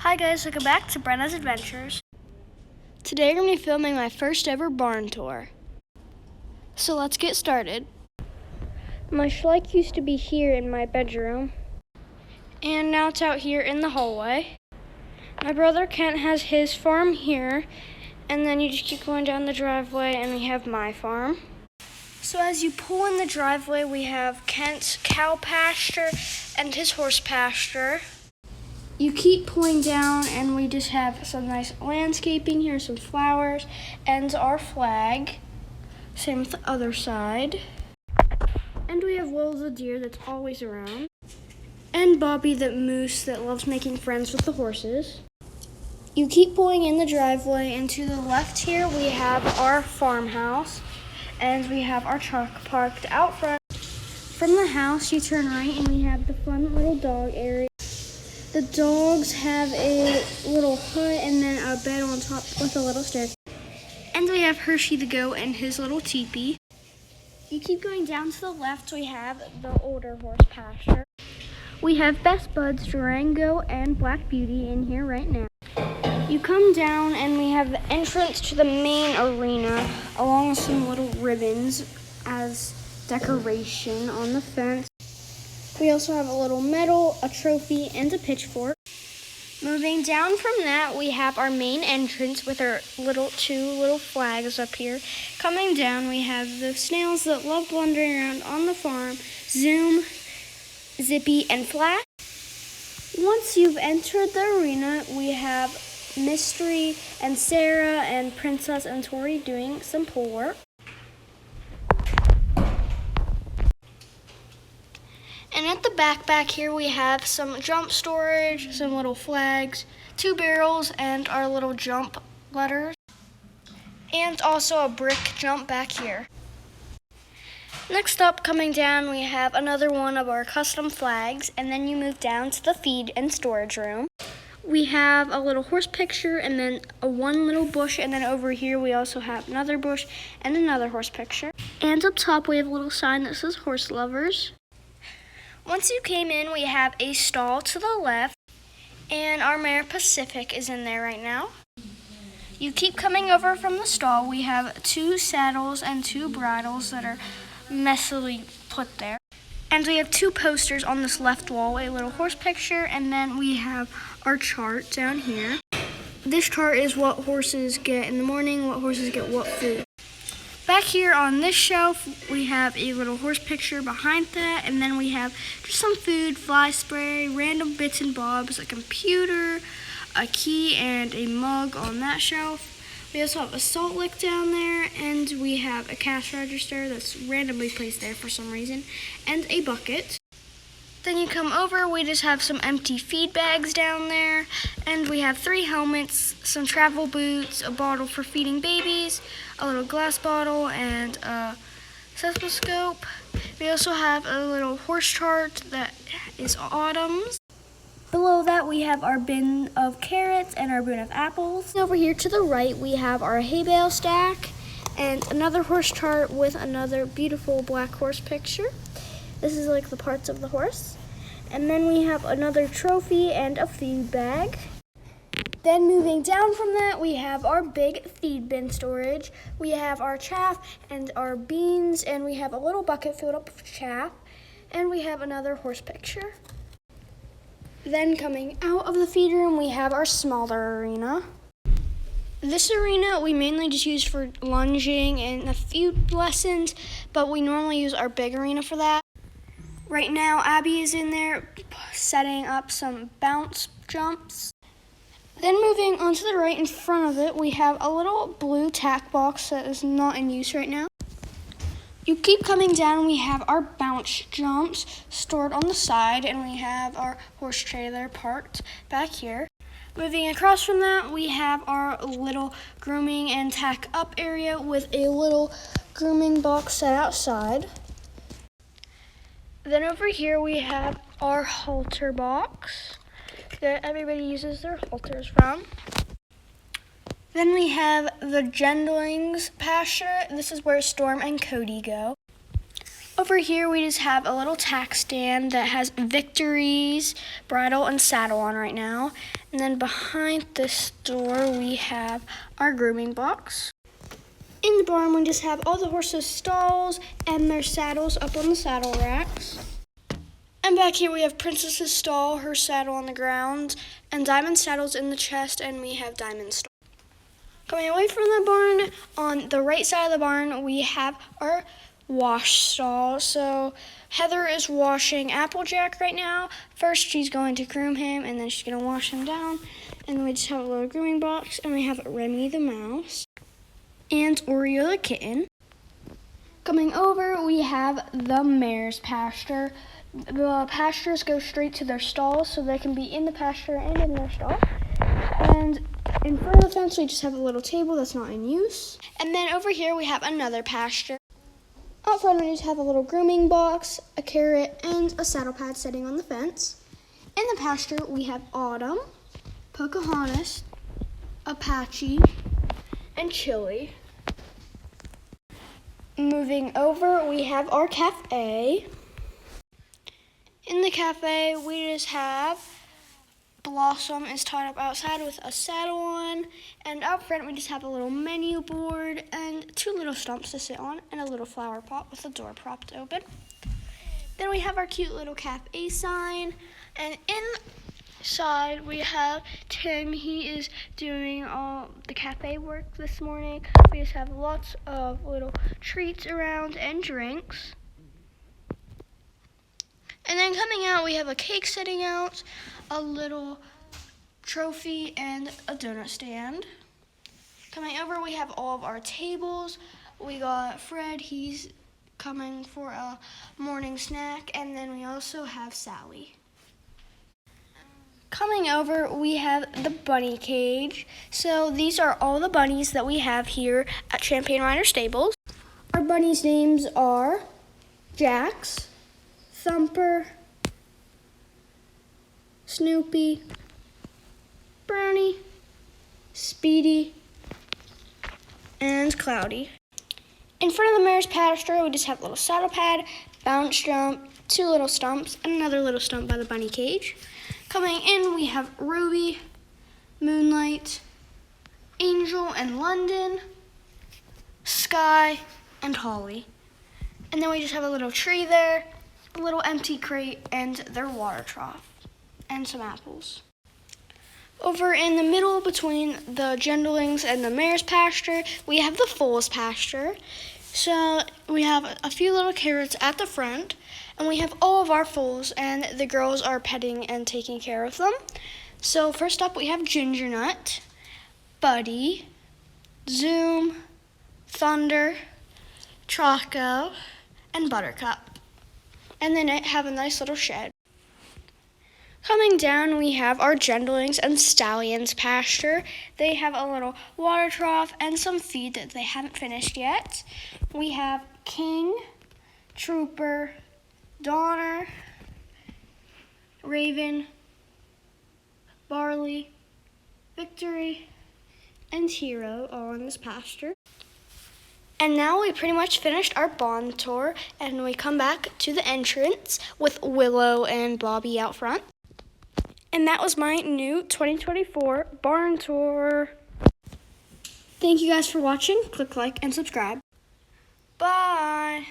Hi guys, welcome back to Brenna's Adventures. Today I'm going to be filming my first ever barn tour. So let's get started. My Schliech used to be here in my bedroom, and now it's out here in the hallway. My brother Kent has his farm here, and then you just keep going down the driveway and we have my farm. So as you pull in the driveway, we have Kent's cow pasture and his horse pasture. You keep pulling down and we just have some nice landscaping here, some flowers, and our flag. Same with the other side. And we have Will the deer that's always around. And Bobby the moose that loves making friends with the horses. You keep pulling in the driveway, and to the left here we have our farmhouse. And we have our truck parked out front. From the house you turn right and we have the fun little dog area. The dogs have a little hut and then a bed on top with a little staircase. And we have Hershey the goat and his little teepee. You keep going down to the left, we have the older horse pasture. We have Best Buds, Durango, and Black Beauty in here right now. You come down and we have the entrance to the main arena along with some little ribbons as decoration on the fence. We also have a little medal, a trophy, and a pitchfork. Moving down from that, we have our main entrance with our two little flags up here. Coming down, we have the snails that love wandering around on the farm, Zoom, Zippy, and Flash. Once you've entered the arena, we have Mystery and Sarah and Princess and Tori doing some pool work. And at the back here, we have some jump storage, some little flags, 2 barrels, and our little jump letters. And also a brick jump back here. Next up, coming down, we have another one of our custom flags, and then you move down to the feed and storage room. We have a little horse picture, and then one little bush, and then over here we also have another bush and another horse picture. And up top, we have a little sign that says Horse Lovers. Once you came in, we have a stall to the left, and our mare Pacific is in there right now. You keep coming over from the stall. We have 2 saddles and 2 bridles that are messily put there. And we have 2 posters on this left wall, a little horse picture, and then we have our chart down here. This chart is what horses get in the morning, what horses get what food. Back here on this shelf, we have a little horse picture behind that, and then we have just some food, fly spray, random bits and bobs, a computer, a key, and a mug on that shelf. We also have a salt lick down there, and we have a cash register that's randomly placed there for some reason, and a bucket. Then you come over, we just have some empty feed bags down there, and we have 3 helmets, some travel boots, a bottle for feeding babies, a little glass bottle, and a stethoscope. We also have a little horse chart that is autumn's. Below that, we have our bin of carrots and our bin of apples. Over here to the right, we have our hay bale stack and another horse chart with another beautiful black horse picture. This is like the parts of the horse. And then we have another trophy and a feed bag. Then moving down from that, we have our big feed bin storage. We have our chaff and our beans, and we have a little bucket filled up with chaff. And we have another horse picture. Then coming out of the feed room, we have our smaller arena. This arena we mainly just use for lunging and a few lessons, but we normally use our big arena for that. Right now, Abby is in there setting up some bounce jumps. Then moving on to the right in front of it, we have a little blue tack box that is not in use right now. You keep coming down, we have our bounce jumps stored on the side, and we have our horse trailer parked back here. Moving across from that, we have our little grooming and tack up area with a little grooming box set outside. Then over here we have our halter box that everybody uses their halters from. Then we have the Gendlings pasture. This is where Storm and Cody go. Over here, we just have a little tack stand that has Victory's bridle and saddle on right now. And then behind this door, we have our grooming box. In the barn, we just have all the horses' stalls and their saddles up on the saddle racks. And back here, we have Princess's stall, her saddle on the ground, and Diamond saddles in the chest, and we have Diamond's stall. Coming away from the barn, on the right side of the barn, we have our wash stall. So Heather is washing Applejack right now. First, she's going to groom him, and then she's going to wash him down. And then we just have a little grooming box, and we have Remy the mouse and Oreo the kitten. Coming over, we have the mare's pasture. The pastures go straight to their stalls, so they can be in the pasture and in their stall. And in front of the fence, we just have a little table that's not in use. And then over here, we have another pasture. Out front, we just have a little grooming box, a carrot, and a saddle pad sitting on the fence. In the pasture, we have Autumn, Pocahontas, Apache, and Chili. Moving over, we have our cafe. In the cafe, we just have Blossom is tied up outside with a saddle on, and out front we just have a little menu board and two little stumps to sit on and a little flower pot with the door propped open. Then we have our cute little cafe sign, and inside we have Tim. He is doing all the cafe work this morning. We just have lots of little treats around and drinks. And then coming out, we have a cake sitting out, a little trophy, and a donut stand. Coming over, we have all of our tables. We got Fred, he's coming for a morning snack, and then we also have Sally. Coming over, we have the bunny cage. So these are all the bunnies that we have here at Champagne Rider Stables. Our bunnies' names are Jax, Thumper, Snoopy, Brownie, Speedy, and Cloudy. In front of the mare's pasture, we just have a little saddle pad, bounce jump, two little stumps, and another little stump by the bunny cage. Coming in, we have Ruby, Moonlight, Angel and London, Sky, and Holly. And then we just have a little tree there, a little empty crate, and their water trough, and some apples. Over in the middle between the gentlings and the mare's pasture, we have the foal's pasture. So we have a few little carrots at the front, and we have all of our foals, and the girls are petting and taking care of them. So first up, we have Ginger Nut, Buddy, Zoom, Thunder, Choco, and Buttercup. And then I have a nice little shed. Coming down, we have our gentlings and stallions pasture. They have a little water trough and some feed that they haven't finished yet. We have King, Trooper, Donner, Raven, Barley, Victory, and Hero all in this pasture. And now we pretty much finished our barn tour, and we come back to the entrance with Willow and Bobby out front. And that was my new 2024 barn tour. Thank you guys for watching. Click like and subscribe. Bye.